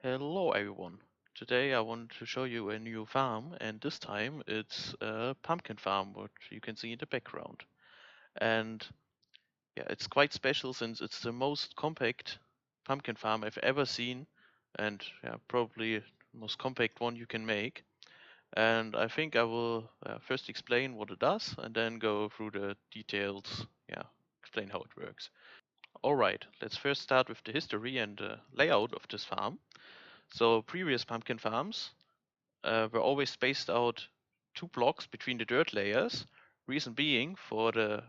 Hello everyone. Today I want to show you a new farm, and this time it's a pumpkin farm, what you can see in the background. And yeah, it's quite special since it's the most compact pumpkin farm I've ever seen, and yeah, probably the most compact one you can make. And I think I will first explain what it does and then go through the details, explain how it works. Alright, let's first start with the history and the layout of this farm. So previous pumpkin farms were always spaced out 2 blocks between the dirt layers. Reason being, for the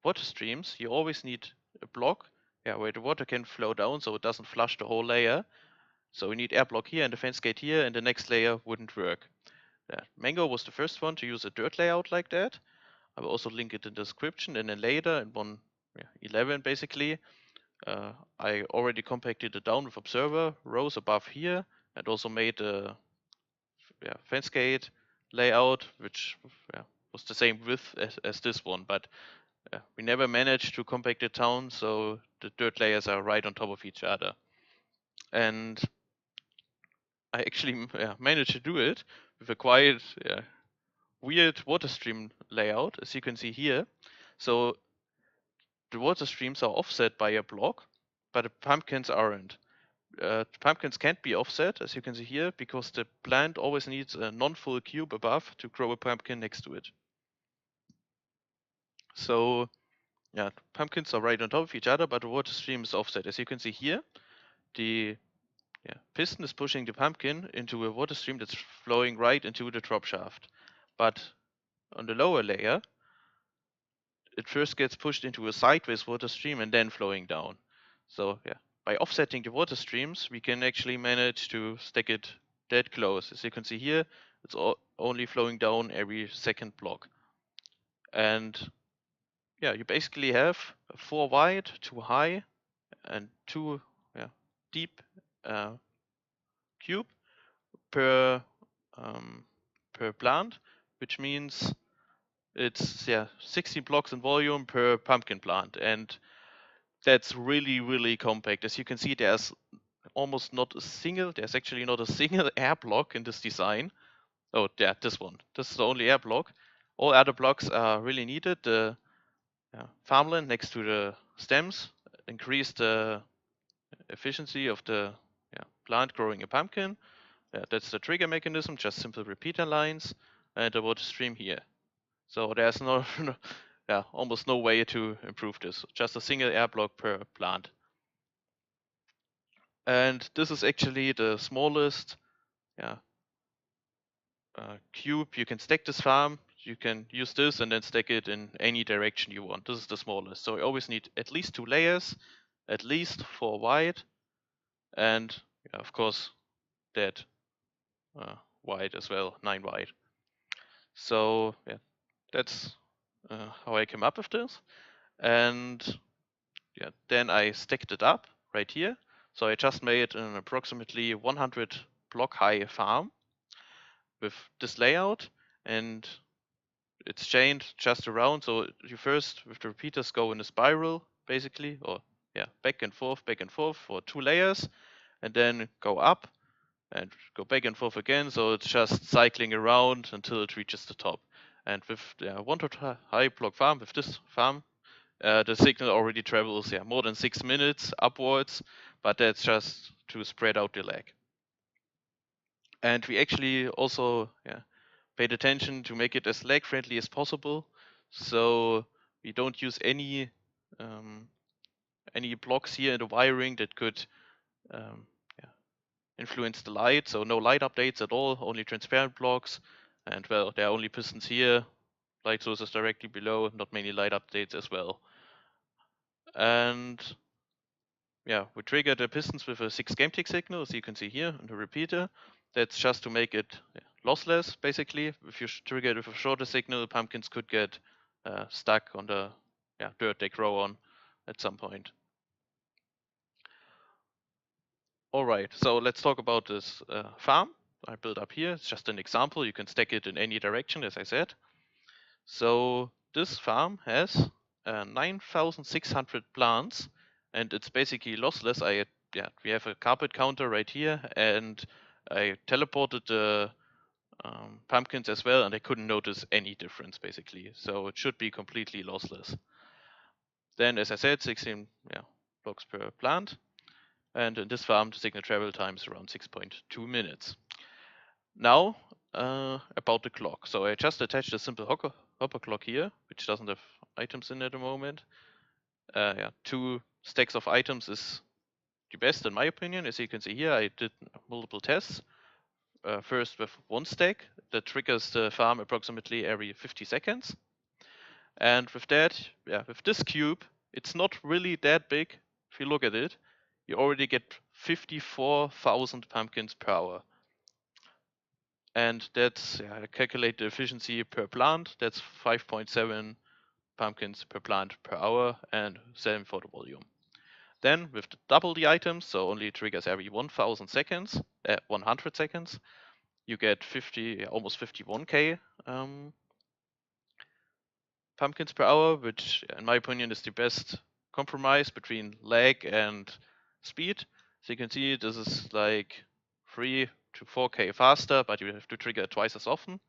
water streams, you always need a block where the water can flow down so it doesn't flush the whole layer. So we need air block here and a fence gate here, and the next layer wouldn't work. Mango was the first one to use a dirt layout like that. I will also link it in the description, and then later in 1.11 basically, I already compacted it down with observer rows above here, and also made a fence gate layout, which was the same width as this one, but we never managed to compact it down, so the dirt layers are right on top of each other. And I actually managed to do it with a quite weird water stream layout, as you can see here. So the water streams are offset by a block, but the pumpkins aren't. Pumpkins can't be offset, as you can see here, because the plant always needs a non-full cube above to grow a pumpkin next to it. So yeah, pumpkins are right on top of each other, but the water stream is offset. As you can see here, the piston is pushing the pumpkin into a water stream that's flowing right into the drop shaft. But on the lower layer, it first gets pushed into a sideways water stream and then flowing down. So yeah, by offsetting the water streams, we can actually manage to stack it that close. As you can see here, it's only flowing down every second block. And yeah, you basically have 4 wide, 2 high, and 2 deep cube per per plant, which means it's 16 blocks in volume per pumpkin plant, and that's really compact. As you can see, there's actually not a single air block in this design. Oh yeah, this one. This is the only air block. All other blocks are really needed. The farmland next to the stems increase the efficiency of the plant growing a pumpkin. That's the trigger mechanism, just simple repeater lines, and the water stream here. So there's almost no way to improve this. Just a single air block per plant. And this is actually the smallest cube you can stack this farm. You can use this and then stack it in any direction you want. This is the smallest. So you always need at least 2 layers, at least 4 wide, and of course that wide as well, 9 wide. So that's how I came up with this. And then I stacked it up right here. So I just made an approximately 100 block high farm with this layout, and it's chained just around. So you first with the repeaters go in a spiral basically, or back and forth for 2 layers, and then go up and go back and forth again. So it's just cycling around until it reaches the top. And with the 100 high block farm, with this farm, the signal already travels more than 6 minutes upwards, but that's just to spread out the lag. And we actually also paid attention to make it as lag friendly as possible. So we don't use any blocks here in the wiring that could influence the light. So no light updates at all, only transparent blocks. And well, there are only pistons here, light sources directly below, not many light updates as well. And we trigger the pistons with a 6 game tick signal, as you can see here in the repeater. That's just to make it lossless, basically. If you trigger it with a shorter signal, pumpkins could get stuck on the dirt they grow on at some point. Alright, so let's talk about this farm I built up here. It's just an example. You can stack it in any direction, as I said. So this farm has 9,600 plants, and it's basically lossless. I yeah, we have a carpet counter right here, and I teleported the pumpkins as well, and I couldn't notice any difference basically. So it should be completely lossless. Then, as I said, 16 blocks per plant, and in this farm, the signal travel time is around 6.2 minutes. Now, about the clock. So I just attached a simple hopper clock here, which doesn't have items in at the moment. 2 stacks of items is the best in my opinion. As you can see here, I did multiple tests. First with 1 stack that triggers the farm approximately every 50 seconds. And with that, with this cube, it's not really that big. If you look at it, you already get 54,000 pumpkins per hour. And that's, I calculate the efficiency per plant, that's 5.7 pumpkins per plant per hour, and same for the volume. Then with double the items, so only triggers every 100 seconds, you get almost 51k pumpkins per hour, which in my opinion is the best compromise between lag and speed. So you can see this is like 3 to 4k faster, but you have to trigger twice as often.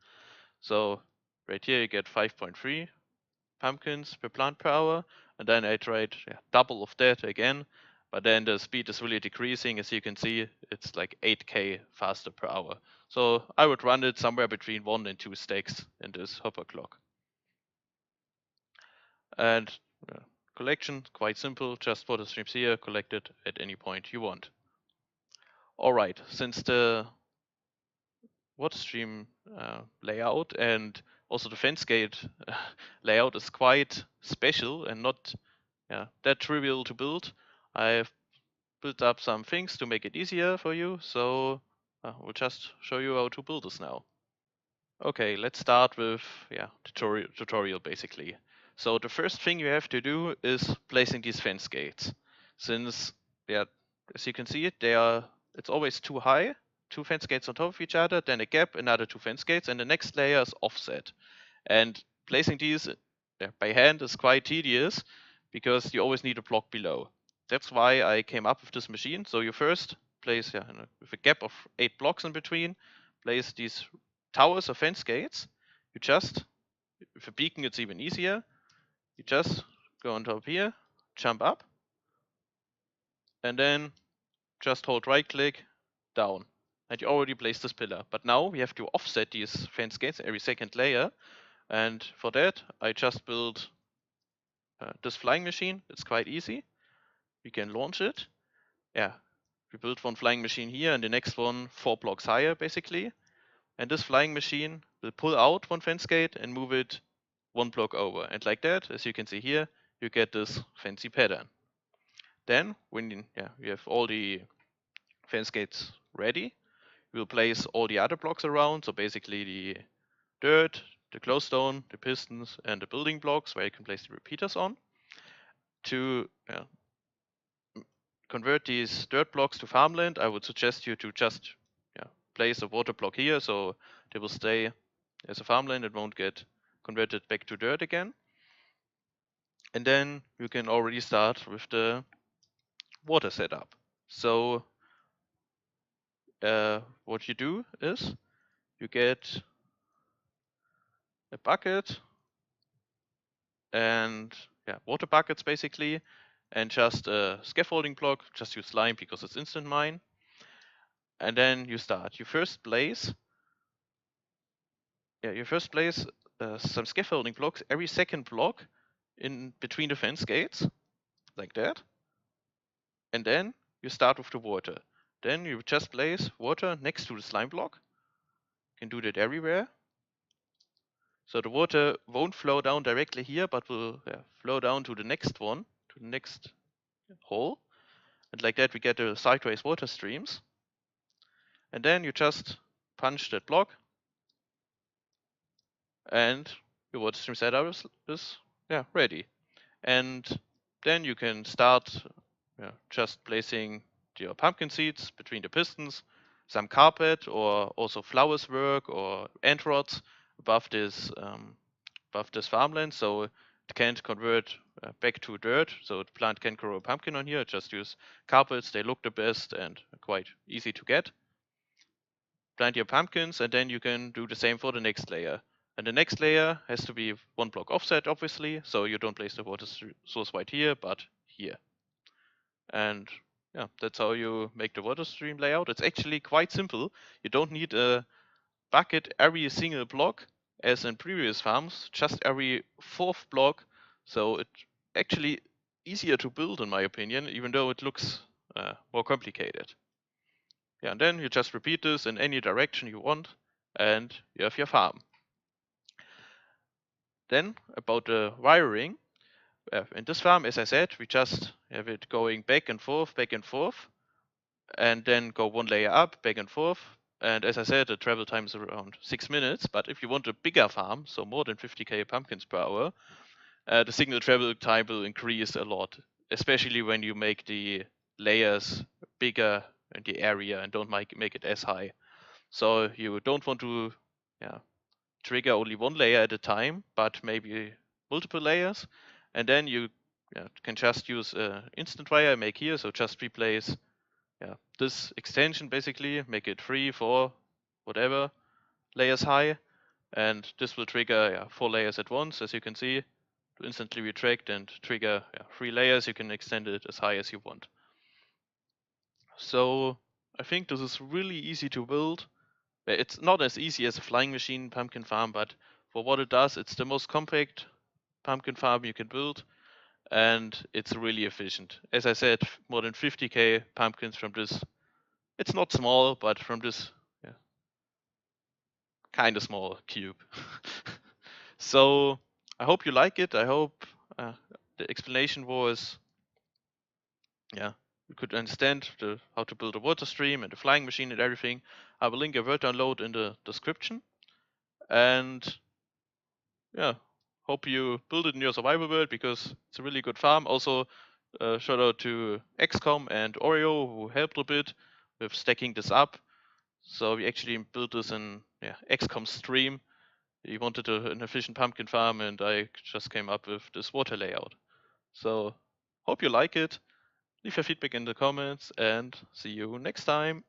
So right here you get 5.3 pumpkins per plant per hour, and then I tried double of that again, but then the speed is really decreasing. As you can see, it's like 8k faster per hour. So I would run it somewhere between 1 and 2 stacks in this hopper clock. And collection, quite simple, just put the streams here, collect it at any point you want. Alright, since the water stream layout and also the fence gate layout is quite special and not that trivial to build, I've built up some things to make it easier for you, so we'll just show you how to build this now. Okay, let's start with tutorial basically. So the first thing you have to do is placing these fence gates. Since as you can see it's always too high, 2 fence gates on top of each other, then a gap, another 2 fence gates, and the next layer is offset. And placing these by hand is quite tedious because you always need a block below. That's why I came up with this machine. So you first place with a gap of 8 blocks in between, place these towers or fence gates. You just, with a beacon it's even easier, you just go on top here, jump up, and then just hold right click, down. And you already placed this pillar. But now we have to offset these fence gates every second layer. And for that, I just built this flying machine. It's quite easy. We can launch it. We built one flying machine here and the next one 4 blocks higher, basically. And this flying machine will pull out one fence gate and move it 1 block over. And like that, as you can see here, you get this fancy pattern. Then, when you have all the fence gates ready, we'll place all the other blocks around. So basically the dirt, the glowstone, the pistons, and the building blocks where you can place the repeaters on. To convert these dirt blocks to farmland, I would suggest you to just place a water block here, so they will stay as a farmland. It won't get converted back to dirt again. And then you can already start with the water setup. So what you do is you get a bucket and water buckets basically, and just a scaffolding block. Just use lime because it's instant mine. And then you start. You first place some scaffolding blocks every second block in between the fence gates, like that. And then you start with the water. Then you just place water next to the slime block. You can do that everywhere. So the water won't flow down directly here, but will flow down to the next one, to the next hole. And like that we get the sideways water streams. And then you just punch that block, and your water stream setup is ready. And then you can start just placing your pumpkin seeds between the pistons, some carpet or also flowers work or ant rods above this farmland, so it can't convert back to dirt, so the plant can grow a pumpkin on here. Just use carpets, they look the best and quite easy to get. Plant your pumpkins, and then you can do the same for the next layer. And the next layer has to be 1 block offset, obviously, so you don't place the water source right here, but here. And yeah, that's how you make the water stream layout. It's actually quite simple. You don't need a bucket every single block as in previous farms, just every 4th block. So it's actually easier to build, in my opinion, even though it looks more complicated. Yeah, and then you just repeat this in any direction you want, and you have your farm. Then about the wiring, in this farm, as I said, we just have it going back and forth, and then go 1 layer up, back and forth. And as I said, the travel time is around 6 minutes. But if you want a bigger farm, so more than 50k pumpkins per hour, the signal travel time will increase a lot, especially when you make the layers bigger in the area and don't make it as high. So you don't want to trigger only 1 layer at a time, but maybe multiple layers. And then you can just use instant wire I make here. So just replace this extension, basically make it 3, 4, whatever layers high, and this will trigger 4 layers at once, as you can see, to instantly retract and trigger 3 layers. You can extend it as high as you want. So I think this is really easy to build. It's not as easy as a flying machine pumpkin farm, but for what it does, it's the most compact pumpkin farm you can build, and it's really efficient. As I said, more than 50k pumpkins from this. It's not small, but from this kind of small cube. So I hope you like it. I hope the explanation was, you could understand how to build a water stream and a flying machine and everything. I will link a Word download in the description. And hope you build it in your survival world, because it's a really good farm. Also, shout out to XCOM and Oreo, who helped a bit with stacking this up. So we actually built this in XCOM stream. He wanted an efficient pumpkin farm, and I just came up with this water layout. So hope you like it. Leave your feedback in the comments, and see you next time.